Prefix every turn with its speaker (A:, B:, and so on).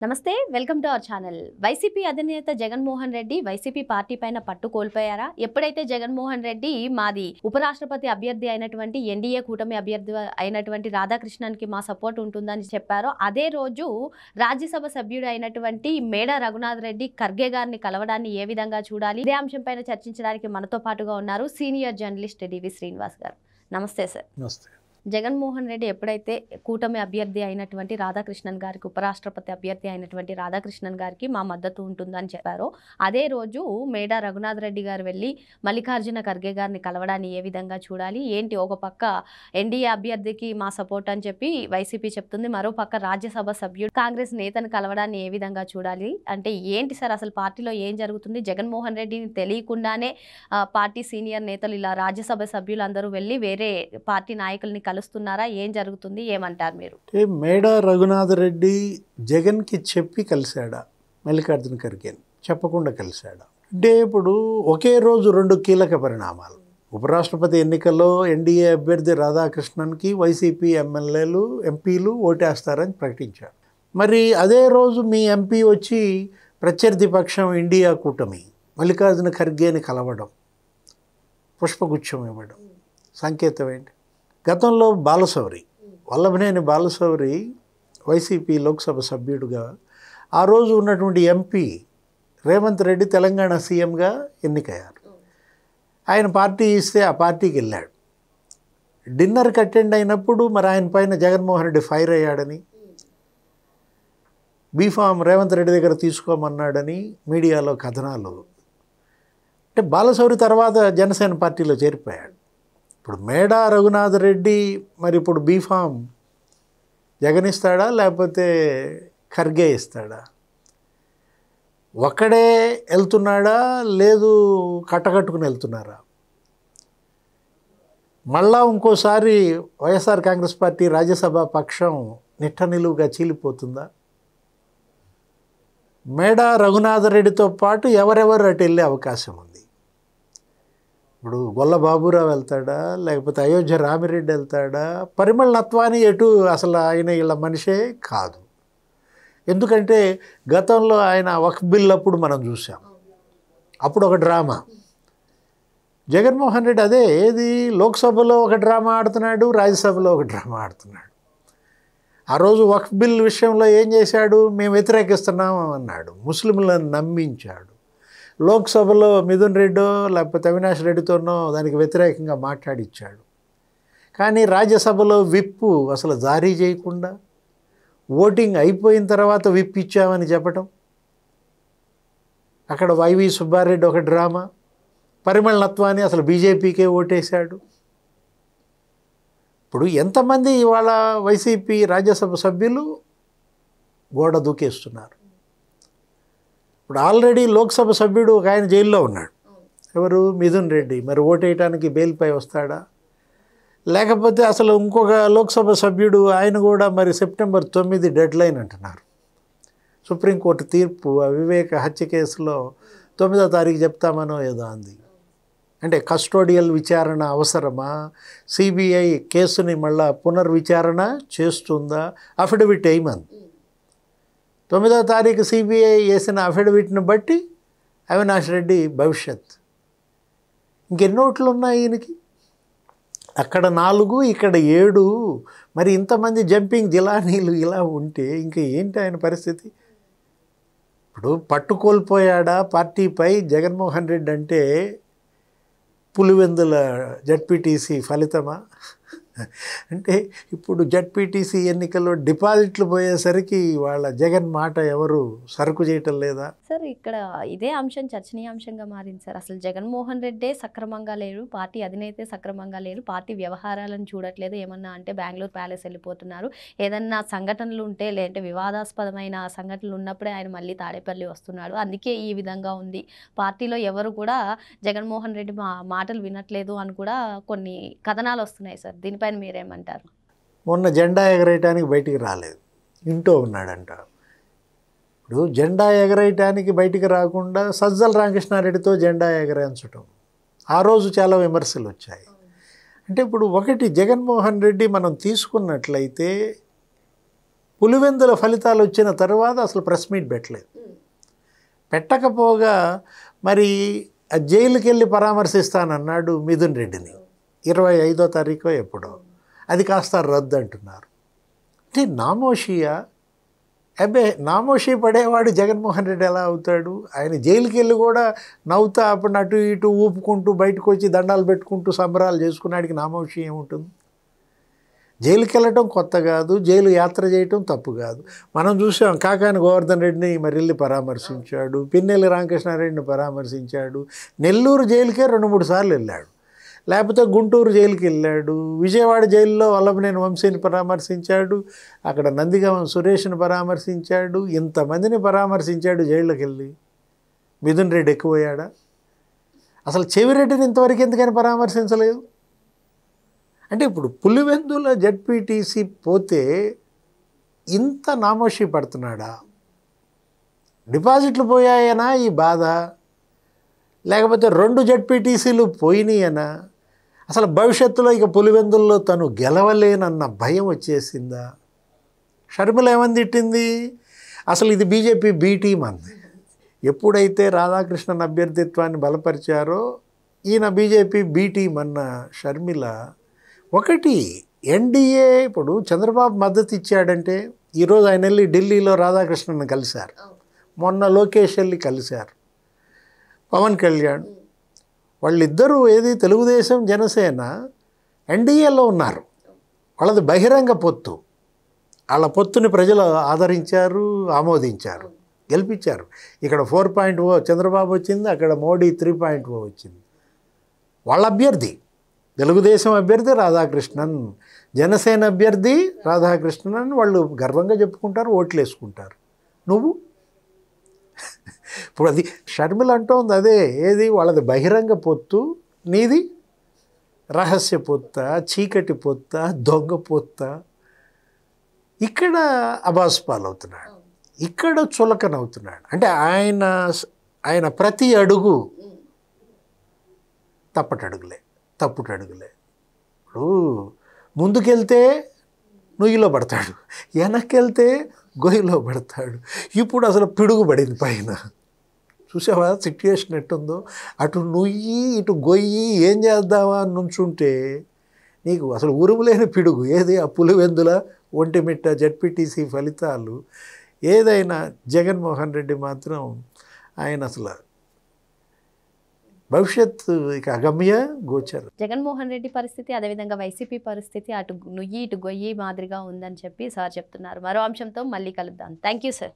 A: నమస్తే welcome to our channel. YCP అధినేత Jaganmohan Reddy YCP party పైన పట్టు కోల్పోయారా? ఎప్పుడైతే జగన్మోహన్ రెడ్డి మాది ఉపరాష్ట్రపతి అభ్యర్థి అయినటువంటి ఎన్డీఏ కూటమి అభ్యర్థి అయినటువంటి రాధాకృష్ణన్కి మా సపోర్ట్ ఉంటుందని చెప్పారో అదే రోజు రాజ్యసభ సభ్యుడు అయినటువంటి మేడా రఘునాథ్ రెడ్డి ఖర్గే గారిని కలవడాన్ని ఏ విధంగా చూడాలి? ఇదే అంశం పైన చర్చించడానికి మనతో పాటుగా ఉన్నారు సీనియర్ జర్నలిస్ట్ డివి శ్రీనివాస్ గారు. నమస్తే సార్.
B: నమస్తే.
A: జగన్మోహన్ రెడ్డి ఎప్పుడైతే కూటమి అభ్యర్థి అయినటువంటి రాధాకృష్ణన్ గారికి ఉపరాష్ట్రపతి అభ్యర్థి అయినటువంటి రాధాకృష్ణన్ గారికి మా మద్దతు ఉంటుందని చెప్పారో అదే రోజు మేడా రఘునాథ్ రెడ్డి గారు వెళ్ళి మల్లికార్జున ఖర్గే గారిని కలవడాన్ని ఏ విధంగా చూడాలి? ఏంటి, ఒక పక్క ఎన్డీఏ అభ్యర్థికి మా సపోర్ట్ అని చెప్పి వైసీపీ చెప్తుంది, మరో పక్క రాజ్యసభ సభ్యుడు కాంగ్రెస్ నేతను కలవడాన్ని ఏ విధంగా చూడాలి? అంటే ఏంటి సార్ అసలు పార్టీలో ఏం జరుగుతుంది? జగన్మోహన్ రెడ్డిని తెలియకుండానే పార్టీ సీనియర్ నేతలు ఇలా రాజ్యసభ సభ్యులందరూ వెళ్ళి వేరే పార్టీ నాయకుల్ని కలుస్తున్నారా? ఏం జరుగుతుంది, ఏమంటారు మీరు?
B: మేడా రఘునాథ్ రెడ్డి జగన్కి చెప్పి కలిశాడా? మల్లికార్జున ఖర్గేని చెప్పకుండా కలిశాడా? అంటే ఇప్పుడు ఒకే రోజు రెండు కీలక పరిణామాలు. ఉపరాష్ట్రపతి ఎన్నికల్లో ఎన్డీఏ అభ్యర్థి రాధాకృష్ణన్కి వైసీపీ ఎమ్మెల్యేలు ఎంపీలు ఓటేస్తారని ప్రకటించారు. మరి అదే రోజు మీ ఎంపీ వచ్చి ప్రత్యర్థి పక్షం ఇండియా కూటమి మల్లికార్జున ఖర్గేని కలవడం, పుష్పగుచ్చం ఇవ్వడం సంకేతం ఏంటి? గతంలో బాలశౌరి, వల్లభనేని బాలశౌరి వైసీపీ లోక్సభ సభ్యుడిగా ఆ రోజు ఉన్నటువంటి ఎంపీ రేవంత్ రెడ్డి తెలంగాణ సీఎంగా ఎన్నికయ్యారు. ఆయన పార్టీ ఇస్తే ఆ పార్టీకి వెళ్ళాడు. డిన్నర్కి అటెండ్ అయినప్పుడు మరి ఆయన పైన జగన్మోహన్ రెడ్డి ఫైర్ అయ్యాడని, బీఫామ్ రేవంత్ రెడ్డి దగ్గర తీసుకోమన్నాడని మీడియాలో కథనాలు. అంటే బాలశౌరి తర్వాత జనసేన పార్టీలో చేరిపోయాడు. ఇప్పుడు మేడా రఘునాథ్ రెడ్డి మరి ఇప్పుడు బీఫామ్ జగన్ ఇస్తాడా లేకపోతే ఖర్గే ఇస్తాడా? ఒక్కడే వెళ్తున్నాడా లేదు కట్టకట్టుకుని వెళ్తున్నారా? మళ్ళా ఇంకోసారి వైఎస్ఆర్ కాంగ్రెస్ పార్టీ రాజ్యసభ పక్షం నిట్ట నిలువుగా చీలిపోతుందా? మేడా రఘునాథ్ రెడ్డితో పాటు ఎవరెవరు అటు వెళ్ళే అవకాశం ఉంది? ఇప్పుడు గొల్ల బాబురావు వెళ్తాడా లేకపోతే అయోధ్య రామిరెడ్డి వెళ్తాడా? పరిమళ నత్వాని ఎటు అసలు ఆయన వీళ్ళ మనిషే కాదు. ఎందుకంటే గతంలో ఆయన వక్ఫ్ బిల్ అప్పుడు మనం చూసాం, అప్పుడు ఒక డ్రామా. జగన్మోహన్ రెడ్డి అదే ఏది లోక్సభలో ఒక డ్రామా ఆడుతున్నాడు, రాజ్యసభలో ఒక డ్రామా ఆడుతున్నాడు. ఆ రోజు వక్ఫ్ బిల్ విషయంలో ఏం చేశాడు? మేము వ్యతిరేకిస్తున్నాం అన్నాడు, ముస్లింలను నమ్మించాడు. లోక్సభలో మిథున్ రెడ్డో లేకపోతే అవినాష్ రెడ్డితోనో దానికి వ్యతిరేకంగా మాట్లాడిచ్చాడు. కానీ రాజ్యసభలో విప్పు అసలు జారీ చేయకుండా ఓటింగ్ అయిపోయిన తర్వాత విప్ ఇచ్చామని చెప్పటం, అక్కడ వైవి సుబ్బారెడ్డి ఒక డ్రామా, పరిమళ నత్వాని అసలు బీజేపీకే ఓటేశాడు. ఇప్పుడు ఎంతమంది ఇవాళ వైసీపీ రాజ్యసభ సభ్యులు గోడ దూకేస్తున్నారు. ఇప్పుడు ఆల్రెడీ లోక్సభ సభ్యుడు ఒక ఆయన జైల్లో ఉన్నాడు. ఎవరు? మిథున్ రెడ్డి. మరి ఓటేయటానికి బెయిల్పై వస్తాడా? లేకపోతే అసలు ఇంకొక లోక్సభ సభ్యుడు ఆయన కూడా మరి సెప్టెంబర్ 9 డెడ్ లైన్ అంటున్నారు. సుప్రీంకోర్టు తీర్పు వివేక హత్య కేసులో 9వ తారీఖు చెప్తామనో ఏదో అంది. అంటే కస్టోడియల్ విచారణ అవసరమా? సిబిఐ కేసుని మళ్ళా పునర్విచారణ చేస్తుందా? అఫిడవిట్ వేయమంది. 9వ తారీఖు సిబిఐ వేసిన అఫిడవిట్ని బట్టి అవినాష్ రెడ్డి భవిష్యత్. ఇంకెన్ని ఓట్లు ఉన్నాయి ఈయనకి? అక్కడ 4 ఇక్కడ 7. మరి ఇంతమంది జంపింగ్ జిలానీలు ఇలా ఉంటే ఇంకా ఏంటి ఆయన పరిస్థితి? ఇప్పుడు పట్టుకోల్పోయాడా పార్టీపై జగన్మోహన్ రెడ్డి? అంటే పులివెందుల జడ్పీటీసీ ఫలితమా? అంటే ఇప్పుడు జడ్పీటీసీ ఎన్నికల్లో డిపాజిట్లు పోయేసరికి వాళ్ళ జగన్ మాట ఎవరు సరుకు చేయటం లేదా?
A: సార్ ఇక్కడ ఇదే అంశం చర్చనీయాంశంగా మారింది సార్. అసలు జగన్మోహన్ రెడ్డే సక్రమంగా లేరు, పార్టీ అధినేతే సక్రమంగా లేరు, పార్టీ వ్యవహారాలను చూడట్లేదు. ఏమన్నా అంటే బెంగళూరు ప్యాలెస్ వెళ్ళిపోతున్నారు. ఏదన్నా సంఘటనలు ఉంటే లేదంటే వివాదాస్పదమైన సంఘటనలు ఉన్నప్పుడే ఆయన మళ్ళీ తాడేపల్లి వస్తున్నాడు. అందుకే ఈ విధంగా ఉంది. పార్టీలో ఎవరు కూడా జగన్మోహన్ రెడ్డి మాటలు వినట్లేదు అని కూడా కొన్ని కథనాలు వస్తున్నాయి సార్. దీనిపైన మీరేమంటారు?
B: మొన్న జెండా ఎగరేయటానికి బయటికి రాలేదు, ఇంట్లో ఉన్నాడంట. ఇప్పుడు జెండా ఎగరేయటానికి బయటికి రాకుండా సజ్జల రామకృష్ణారెడ్డితో జెండా ఎగరేయించటం, ఆ రోజు చాలా విమర్శలు వచ్చాయి. అంటే ఇప్పుడు ఒకటి జగన్మోహన్ రెడ్డి మనం తీసుకున్నట్లయితే పులివెందుల ఫలితాలు వచ్చిన తర్వాత అసలు ప్రెస్ మీట్ పెట్టలేదు. పెట్టకపోగా మరి ఆ జైలుకి వెళ్ళి పరామర్శిస్తానన్నాడు మిథున్ రెడ్డిని 25వ తారీఖు ఎప్పుడో. అది కాస్త రద్దు అంటున్నారు. అంటే నామోషియా? నామోషి పడేవాడు జగన్మోహన్ రెడ్డి ఎలా అవుతాడు? ఆయన జైలుకి వెళ్ళి కూడా నవ్వుతా అప్పుడు అటు ఇటు ఊపుకుంటూ బయటకు వచ్చి దండాలు పెట్టుకుంటూ సంబరాలు చేసుకున్నాడికి నామోషి ఏముంటుంది? జైలుకి వెళ్ళటం కొత్త కాదు, జైలు యాత్ర చేయటం తప్పు కాదు. మనం చూసాం కాకాని గోవర్ధన్ రెడ్డిని మరి వెళ్ళి పరామర్శించాడు, పిన్నెల్లి రామకృష్ణారెడ్డిని పరామర్శించాడు, నెల్లూరు జైలుకే 2-3 సార్లు వెళ్ళాడు, లేకపోతే గుంటూరు జైలుకి వెళ్ళాడు, విజయవాడ జైల్లో వల్లభనేని వంశీని పరామర్శించాడు, అక్కడ నందిగామ సురేష్ని పరామర్శించాడు, ఇంతమందిని పరామర్శించాడు జైళ్ళకి వెళ్ళి. మిథున్ రెడ్డి ఎక్కువయ్యాడా? అసలు చెవిరెడ్డిని ఇంతవరకు ఎందుకని పరామర్శించలేదు? అంటే ఇప్పుడు పులివెందుల జడ్పీటీసీ పోతే ఇంత నామోషి పడుతున్నాడా? డిపాజిట్లు పోయాయనా ఈ బాధ, లేకపోతే 2 జడ్పీటీసీలు పోయినాయనా? అసలు భవిష్యత్తులో ఇక పులివెందుల్లో తను గెలవలేనన్న భయం వచ్చేసిందా? షర్మిల ఏమని తిట్టింది? అసలు ఇది బీజేపీ బీ టీం అంది. ఎప్పుడైతే రాధాకృష్ణన్ అభ్యర్థిత్వాన్ని బలపరిచారో ఈయన బీజేపీ బీ టీం అన్న షర్మిల ఒకటి ఎన్డీఏ ఇప్పుడు చంద్రబాబు మద్దతు ఇచ్చాడంటే ఈరోజు ఆయన వెళ్ళి ఢిల్లీలో రాధాకృష్ణన్ కలిశారు, మొన్న లోకేష్ వెళ్ళి కలిశారు, పవన్ కళ్యాణ్ వాళ్ళిద్దరూ ఏది తెలుగుదేశం జనసేన ఎన్డీఏలో ఉన్నారు. వాళ్ళది బహిరంగ పొత్తు. వాళ్ళ పొత్తుని ప్రజలు ఆదరించారు, ఆమోదించారు, గెలిపించారు. ఇక్కడ 4.0 చంద్రబాబు వచ్చింది, అక్కడ మోడీ 3.0 వచ్చింది. వాళ్ళ అభ్యర్థి తెలుగుదేశం అభ్యర్థి రాధాకృష్ణన్, జనసేన అభ్యర్థి రాధాకృష్ణన్ అని వాళ్ళు గర్వంగా చెప్పుకుంటారు, ఓట్లు వేసుకుంటారు. నువ్వు ఇప్పుడు అది షర్మిల అంటోంది అదే, ఏది వాళ్ళది బహిరంగ పొత్తు, నీది రహస్య పొత్త, చీకటి పొత్త, దొంగ పొత్త. ఇక్కడ అబాస్ పాలవుతున్నాడు, ఇక్కడ చులకనవుతున్నాడు. అంటే ఆయన ప్రతి అడుగు తప్పుటడుగులే. ఇప్పుడు ముందుకెళ్తే నుయ్యిలో పడతాడు, వెనక్కెళ్తే గొయ్యిలో పడతాడు. ఇప్పుడు అసలు పిడుగు పడింది పైన. చూసావా సిట్యుయేషన్ ఎట్టుందో? అటు నుయ్యి ఇటు గొయ్యి, ఏం చేద్దామా అని నుంచుంటే నీకు అసలు ఉరుములేని పిడుగు. ఏది ఆ పులివెందుల ఒంటిమిట్ట జడ్పీటీసీ ఫలితాలు. ఏదైనా జగన్మోహన్ రెడ్డి మాత్రం ఆయన అసలు భవిష్యత్తు ఇక అగమ్య గోచరం.
A: జగన్మోహన్ రెడ్డి పరిస్థితి, అదేవిధంగా వైసీపీ పరిస్థితి అటు నుయ్యి ఇటు గొయ్యి మాదిరిగా ఉందని చెప్పి సార్ చెప్తున్నారు. మరో అంశంతో మళ్ళీ కలుద్దాం. Thank you sir.